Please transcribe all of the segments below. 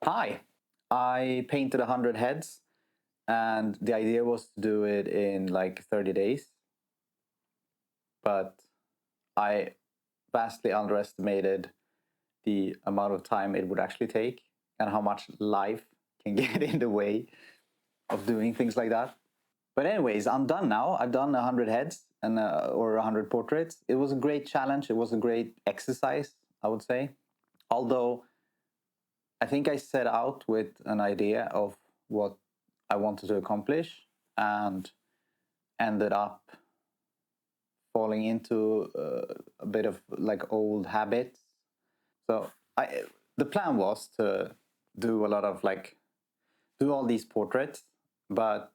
Hi, I painted 100 heads, and the idea was to do it in like 30 days. But I vastly underestimated the amount of time it would actually take and how much life can get in the way of doing things like that. But anyways, I'm done now. I've done 100 heads and or 100 portraits. It was a great challenge. It was a great exercise, I would say. Although I think I set out with an idea of what I wanted to accomplish and ended up falling into a bit of like old habits. So the plan was to do a lot of like do all these portraits, but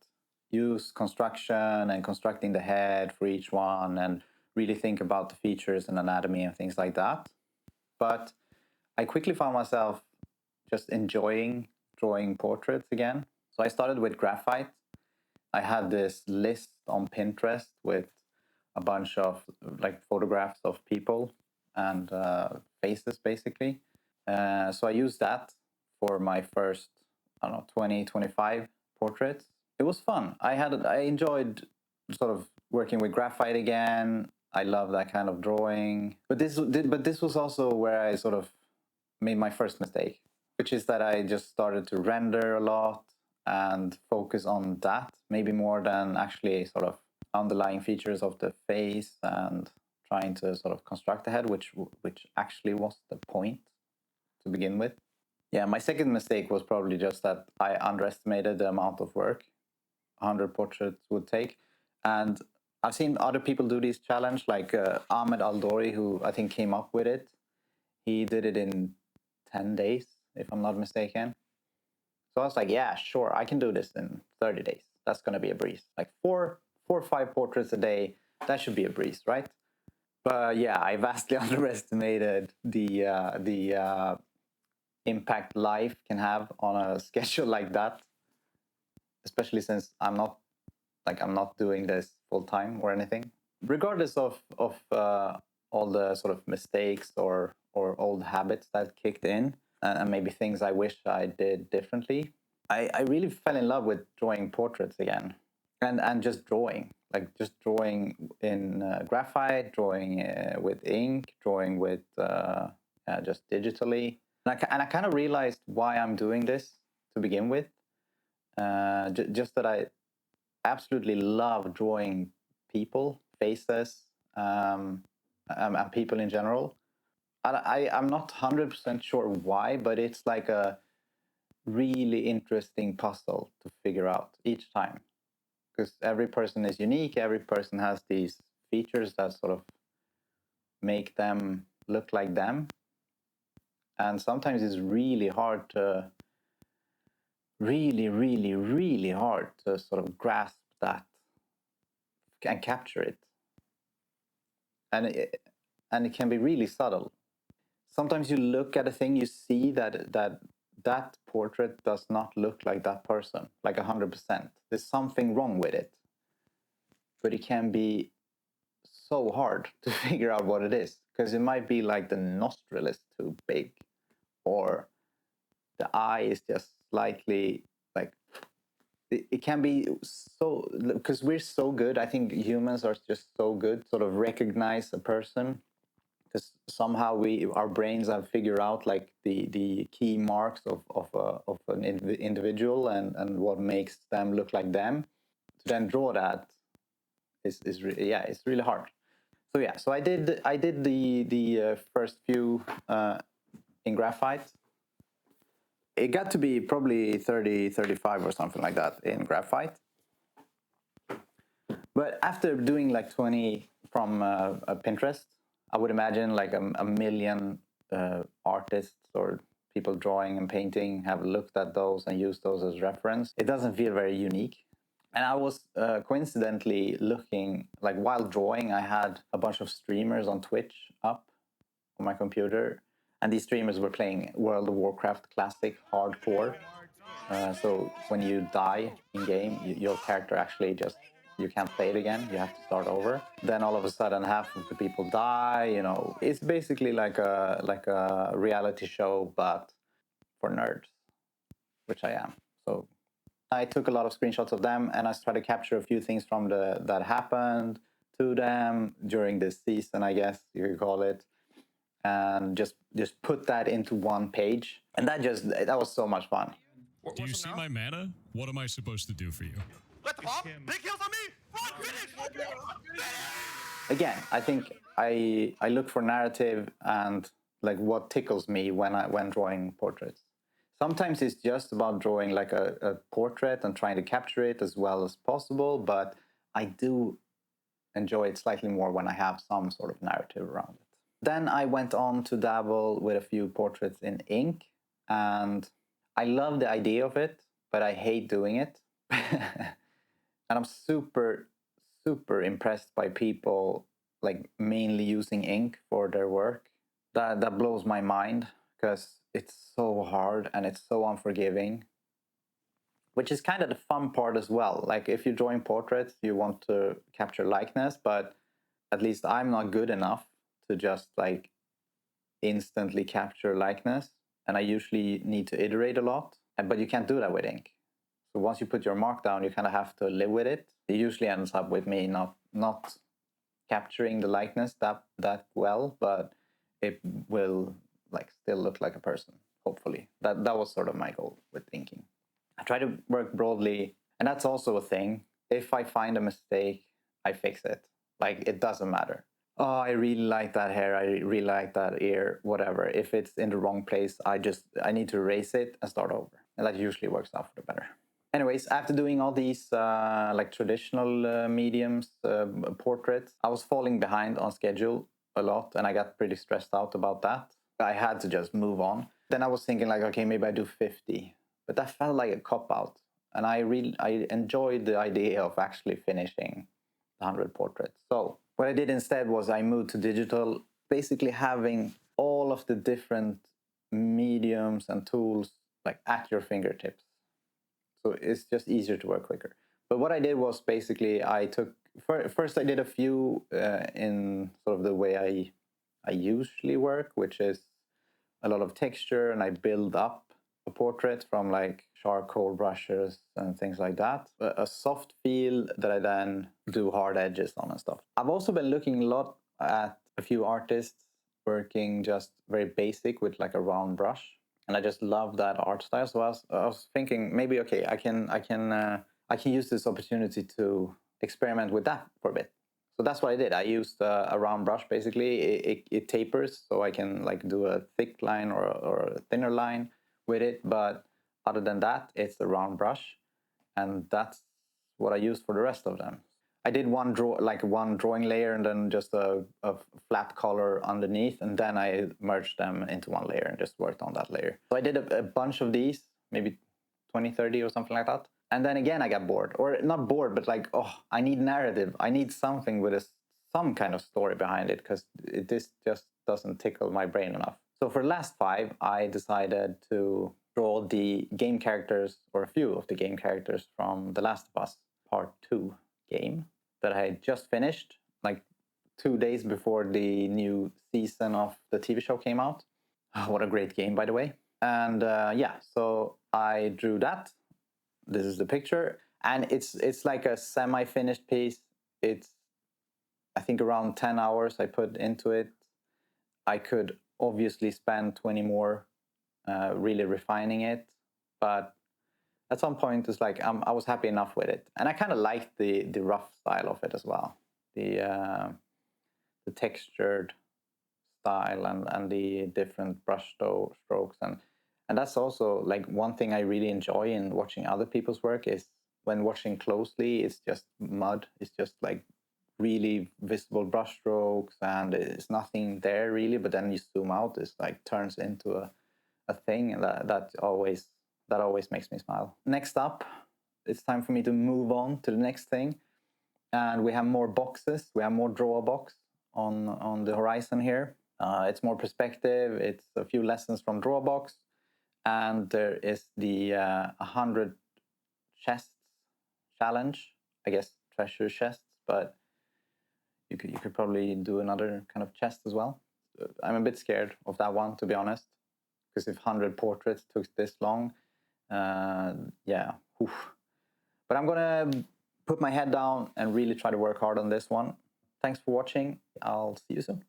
use construction and constructing the head for each one and really think about the features and anatomy and things like that. But I quickly found myself just enjoying drawing portraits again. So I started with graphite. I had this list on Pinterest with a bunch of like photographs of people and faces basically. So I used that for my first, I don't know, 20, 25 portraits. It was fun. I enjoyed sort of working with graphite again. I love that kind of drawing. But this was also where I sort of made my first mistake, which is that I just started to render a lot and focus on that, maybe more than actually sort of underlying features of the face and trying to sort of construct the head, which actually was the point to begin with. Yeah, my second mistake was probably just that I underestimated the amount of work 100 portraits would take. And I've seen other people do this challenge, like Ahmed Aldori, who I think came up with it. He did it in 10 days, if I'm not mistaken. So I was like, yeah, sure, I can do this in 30 days. That's going to be a breeze. Like four or five portraits a day, that should be a breeze, right? But yeah, I vastly underestimated the impact life can have on a schedule like that, especially since I'm not doing this full time or anything. Regardless of all the sort of mistakes or old habits that kicked in, and maybe things I wish I did differently, I really fell in love with drawing portraits again, and just drawing, like just drawing in graphite, drawing with ink, drawing with just digitally, and I kind of realized why I'm doing this to begin with. Just that I absolutely love drawing people, faces, and people in general. I'm not 100% sure why, but it's like a really interesting puzzle to figure out each time, because every person is unique. Every person has these features that sort of make them look like them. And sometimes it's really hard to, really, really, really hard to sort of grasp that and capture it. And it can be really subtle. Sometimes you look at a thing, you see that portrait does not look like that person, like 100%. There's something wrong with it, but it can be so hard to figure out what it is, because it might be like the nostril is too big, or the eye is just slightly like it can be so, because we're so good. I think humans are just so good sort of recognize a person, because somehow our brains have figured out like the key marks of an individual and what makes them look like them. To then draw that yeah, it's really hard. So yeah, so I did the first few in graphite. It got to be probably 30, 35 or something like that in graphite. But after doing like 20 from Pinterest, I would imagine like a million artists or people drawing and painting have looked at those and used those as reference. It doesn't feel very unique. And I was coincidentally looking, like while drawing, I had a bunch of streamers on Twitch up on my computer. And these streamers were playing World of Warcraft Classic Hardcore. So when you die in game, your character actually just, you can't play it again. You have to start over. Then all of a sudden, half of the people die. It's basically like a reality show, but for nerds. which I am. So I took a lot of screenshots of them, and I tried to capture a few things from that happened to them during this season, I guess you could call it, and just put that into one page, and that was so much fun. Do you see my mana? What am I supposed to do for you? Let's pop. Big heals on me. Run, finish. Again, I think I look for narrative and like what tickles me when drawing portraits. Sometimes it's just about drawing like a portrait and trying to capture it as well as possible, but I do enjoy it slightly more when I have some sort of narrative around it. Then I went on to dabble with a few portraits in ink, and I love the idea of it, but I hate doing it. And I'm super impressed by people like mainly using ink for their work. That blows my mind because it's so hard and it's so unforgiving, which is kind of the fun part as well. Like if you're drawing portraits, you want to capture likeness, but at least I'm not good enough to just like instantly capture likeness, and I usually need to iterate a lot, but you can't do that with ink. So once you put your mark down, you kind of have to live with it. It usually ends up with me not capturing the likeness that well, but it will like still look like a person, hopefully. That was sort of my goal with inking. I try to work broadly, and that's also a thing. If I find a mistake, I fix it. Like, it doesn't matter. Oh, I really like that hair, I really like that ear, whatever. If it's in the wrong place, I need to erase it and start over. And that usually works out for the better. Anyways, after doing all these like traditional mediums, portraits, I was falling behind on schedule a lot, and I got pretty stressed out about that. I had to just move on. Then I was thinking like, okay, maybe I do 50, but that felt like a cop-out. And I enjoyed the idea of actually finishing the 100 portraits. So what I did instead was I moved to digital, basically having all of the different mediums and tools like at your fingertips. So it's just easier to work quicker. But what I did was basically first I did a few in sort of the way I usually work, which is a lot of texture, and I build up a portrait from like charcoal brushes and things like that. A soft feel that I then do hard edges on and stuff. I've also been looking a lot at a few artists working just very basic with like a round brush. And I just love that art style. So I was thinking maybe, okay, I can use this opportunity to experiment with that for a bit. So that's what I did. I used a round brush. Basically, it tapers, so I can like do a thick line or a thinner line with it. But other than that, it's a round brush, and that's what I used for the rest of them. I did one drawing layer and then just a flat color underneath, and then I merged them into one layer and just worked on that layer. So I did a bunch of these, maybe 20, 30 or something like that. And then again, I got bored, or not bored, but like, oh, I need narrative. I need something with some kind of story behind it, because this just doesn't tickle my brain enough. So for the last 5, I decided to draw the game characters, or a few of the game characters from The Last of Us Part 2 game that I had just finished, like 2 days before the new season of the TV show came out. Oh, what a great game, by the way. And yeah, so I drew that. This is the picture, and it's like a semi-finished piece. It's, I think, around 10 hours I put into it. I could obviously spend 20 more really refining it, but at some point it's like I was happy enough with it, and I kind of liked the rough style of it as well, the textured style and the different brush strokes, and that's also like one thing I really enjoy in watching other people's work. Is when watching closely, it's just mud. It's just like really visible brush strokes, and it's nothing there really. But then you zoom out, it's like turns into a thing, and that always makes me smile. Next up, it's time for me to move on to the next thing, and we have more boxes. We have more draw box on the horizon here. It's more perspective. It's a few lessons from Drawbox, and there is the 100 chests challenge. I guess treasure chests, but you could probably do another kind of chest as well. I'm a bit scared of that one, to be honest, because if 100 portraits took this long, Yeah. Oof. But I'm gonna put my head down and really try to work hard on this one. Thanks for watching. I'll see you soon.